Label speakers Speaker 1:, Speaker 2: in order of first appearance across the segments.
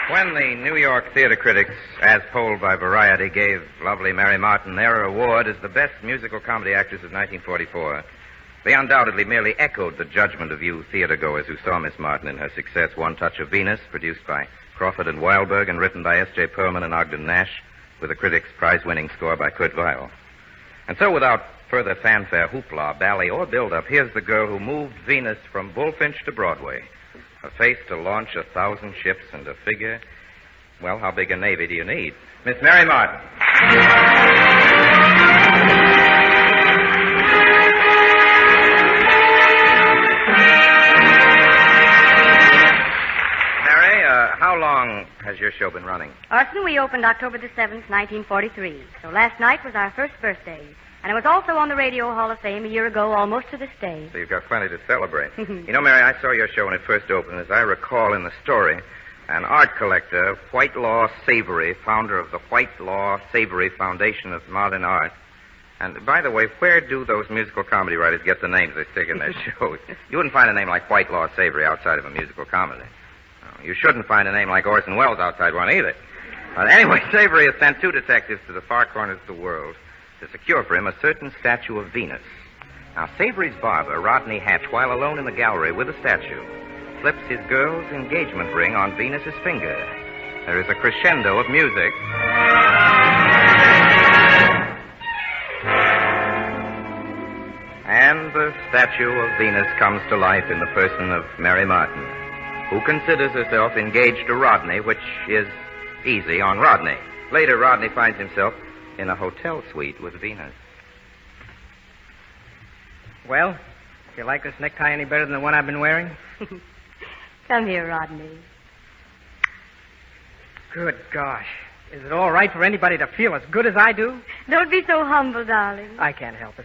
Speaker 1: When the New York theater critics, as polled by Variety, gave lovely Mary Martin their award as the best musical comedy actress of 1944, they undoubtedly merely echoed the judgment of you theatergoers who saw Miss Martin in her success, One Touch of Venus, produced by Crawford and Weilberg and written by S.J. Perlman and Ogden Nash, with a critics' prize-winning score by Kurt Weill. And so, without further fanfare, hoopla, ballet, or build-up, here's the girl who moved Venus from Bullfinch to Broadway. A face to launch 1,000 ships and a figure. Well, how big a navy do you need? Miss Mary Martin. Mary, how long has your show been running?
Speaker 2: Orson, we opened October the 7th, 1943. So last night was our first birthday. And it was also on the Radio Hall of Fame a year ago, almost to this day.
Speaker 1: So you've got plenty to celebrate. You know, Mary, I saw your show when it first opened. As I recall in the story, an art collector, Whitelaw Savory, founder of the Whitelaw Savory Foundation of Modern Art. And, by the way, where do those musical comedy writers get the names they stick in their shows? You wouldn't find a name like Whitelaw Savory outside of a musical comedy. No, you shouldn't find a name like Orson Welles outside one either. Anyway, Savory has sent 2 detectives to the far corners of the world to secure for him a certain statue of Venus. Now, Savory's barber, Rodney Hatch, while alone in the gallery with the statue, slips his girl's engagement ring on Venus's finger. There is a crescendo of music. And the statue of Venus comes to life in the person of Mary Martin, who considers herself engaged to Rodney, which is easy on Rodney. Later, Rodney finds himself in a hotel suite with Venus.
Speaker 3: Well, do you like this necktie any better than the one I've been wearing?
Speaker 2: Come here, Rodney.
Speaker 3: Good gosh. Is it all right for anybody to feel as good as I do?
Speaker 2: Don't be so humble, darling.
Speaker 3: I can't help it.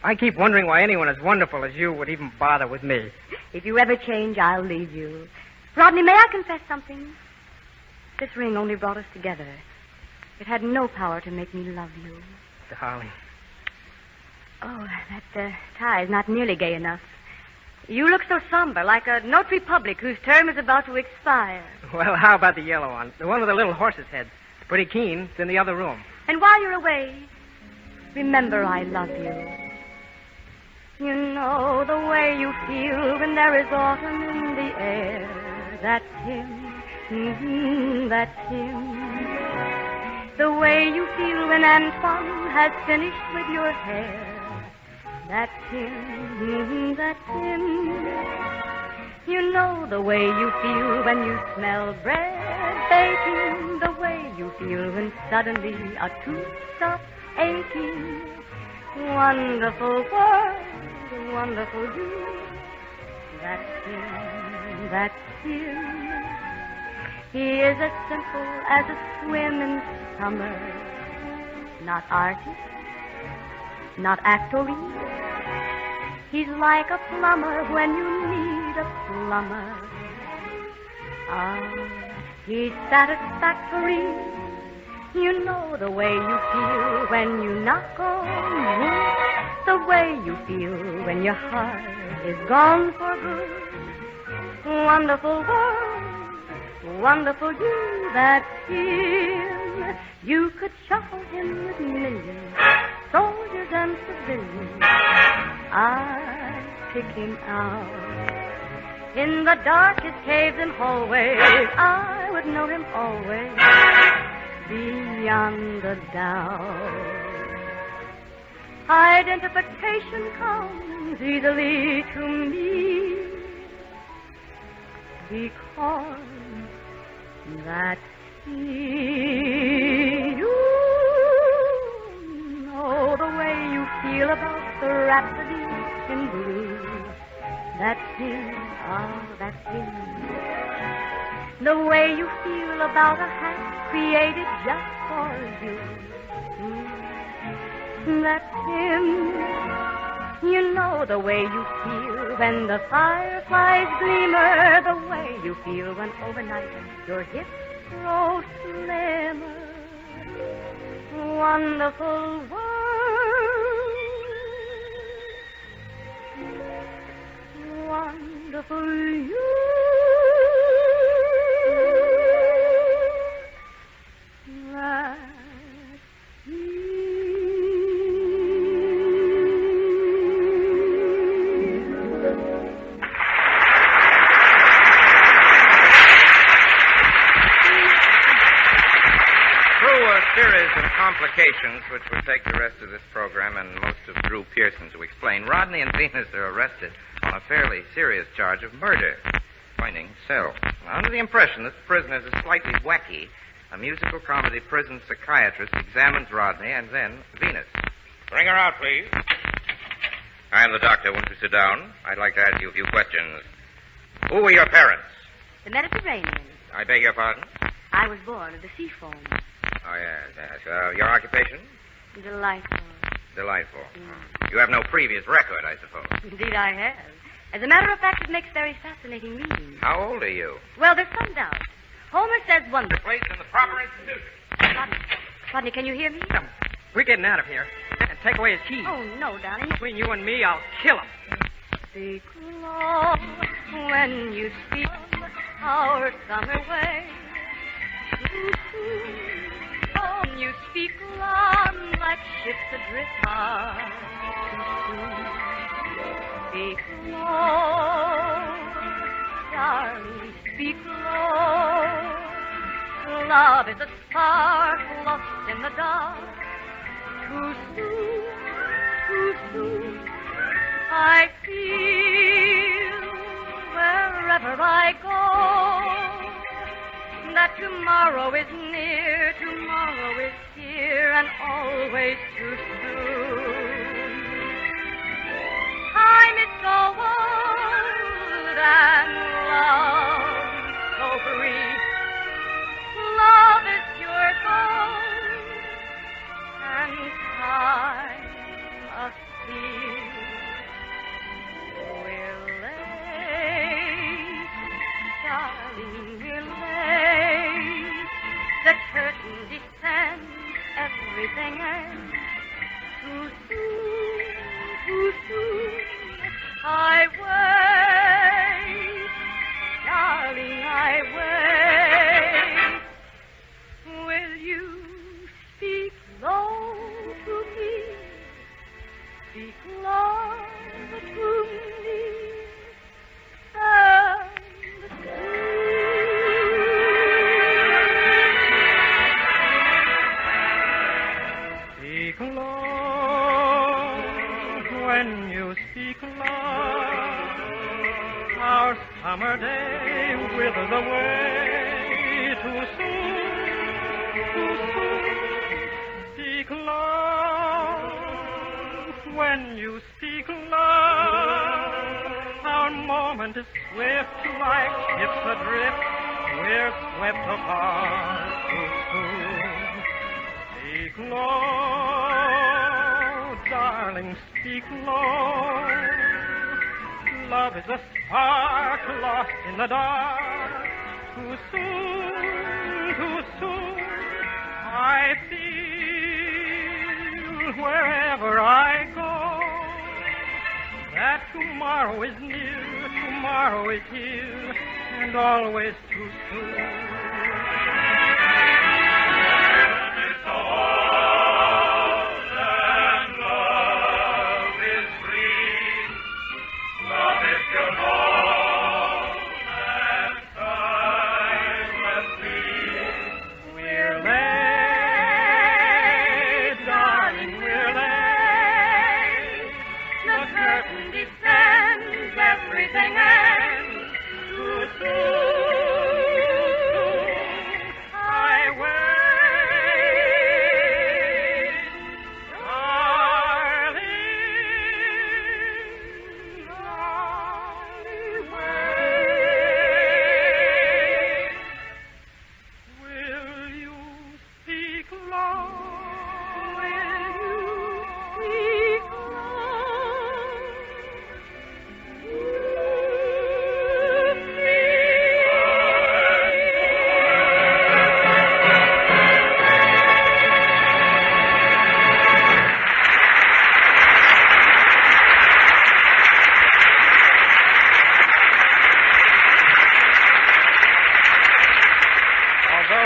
Speaker 3: I keep wondering why anyone as wonderful as you would even bother with me.
Speaker 2: If you ever change, I'll leave you. Rodney, may I confess something? This ring only brought us together. It had no power to make me love you.
Speaker 3: Darling.
Speaker 2: Oh, that tie is not nearly gay enough. You look so somber, like a notary public whose term is about to expire.
Speaker 3: Well, how about the yellow one? The one with the little horse's head. It's pretty keen. It's in the other room.
Speaker 2: And while you're away, remember I love you. You know the way you feel when there is autumn in the air. That's him. That's him. The way you feel when Antoine has finished with your hair. That's him, that's him. You know the way you feel when you smell bread baking. The way you feel when suddenly a tooth stops aching. Wonderful world, wonderful you. That's him, that's him. He is as simple as a swim in summer. Not artist, not actorine. He's like a plumber when you need a plumber. He's satisfactory. You know the way you feel when you knock on wood. The way you feel when your heart is gone for good. Wonderful world, wonderful you, that's him. You could shuffle him with millions, soldiers and civilians. I'd pick him out. In the darkest caves and hallways, I would know him always, beyond a doubt. Identification comes easily to me, because that's he. You know the way you feel about the rhapsody in blue. That's him, that's him. The way you feel about a hat created just for you. That's him. You know the way you feel when the fireflies glimmer. The way you feel when overnight your hips grow slimmer. Wonderful world, wonderful you.
Speaker 1: series of complications which will take the rest of this program and most of Drew Pearson to explain, Rodney and Venus are arrested on a fairly serious charge of murder. Pointing cell. Under the impression that the prisoners are slightly wacky, a musical comedy prison psychiatrist examines Rodney and then Venus.
Speaker 4: Bring her out, please. I'm the doctor. Won't you sit down? I'd like to ask you a few questions. Who were your parents?
Speaker 2: The Mediterranean.
Speaker 4: I beg your pardon?
Speaker 2: I was born of the sea foam.
Speaker 4: Oh, yes. Your occupation?
Speaker 2: Delightful.
Speaker 4: Delightful. You have no previous record, I suppose.
Speaker 2: Indeed, I have. As a matter of fact, it makes very fascinating reading.
Speaker 4: How old are you?
Speaker 2: Well, there's some doubt. Homer says wonderful.
Speaker 4: Placed in the proper institution.
Speaker 2: Rodney, can you hear me?
Speaker 3: No, we're getting out of here. And take away his keys.
Speaker 2: Oh, no, darling.
Speaker 3: Between you and me, I'll kill him.
Speaker 2: Speak low when you speak our summer way. When you speak loud like ships adrift are. Speak low, darling, speak low. Love is a spark lost in the dark. Too soon, I feel wherever I go that tomorrow is near, tomorrow is here, and always too soon. Time is so old and love so brief. Love is pure gold and time a thief. We're late, darling, we're late. The curtain descends, everything ends. Too soon, I wait, darling, I wait. Will you speak low to me? Speak low to me.
Speaker 3: Speak low when you speak low. Our summer day withers away too soon. Speak low when you speak low. Our moment is swift like ships adrift. We're swept apart too soon. Speak low, darling, speak low. Love is a spark lost in the dark. Too soon, I feel wherever I go that tomorrow is near, tomorrow is here, and always too soon.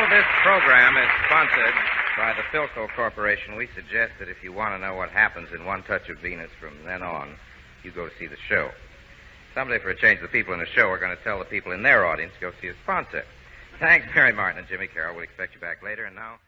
Speaker 1: This program is sponsored by the Philco Corporation. We suggest that if you want to know what happens in One Touch of Venus from then on, you go to see the show. Someday, for a change, the people in the show are going to tell the people in their audience to go see a sponsor. Thanks, Mary Martin and Jimmy Carroll. We'll expect you back later. And now...